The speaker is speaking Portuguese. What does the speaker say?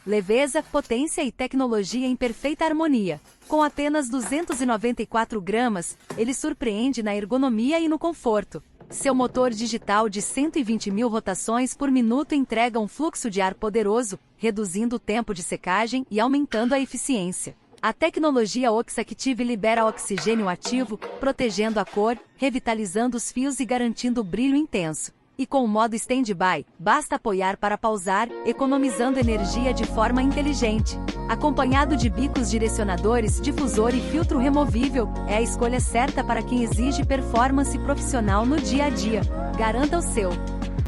Leveza, potência e tecnologia em perfeita harmonia. Com apenas 294 gramas, ele surpreende na ergonomia e no conforto. Seu motor digital de 120.000 rotações por minuto entrega um fluxo de ar poderoso, reduzindo o tempo de secagem e aumentando a eficiência. A tecnologia OxiActive libera oxigênio ativo, protegendo a cor, revitalizando os fios e garantindo brilho intenso. E com o modo Stand-by, basta apoiar para pausar, economizando energia de forma inteligente. Acompanhado de bicos direcionadores, difusor e filtro removível, é a escolha certa para quem exige performance profissional no dia a dia. Garanta o seu!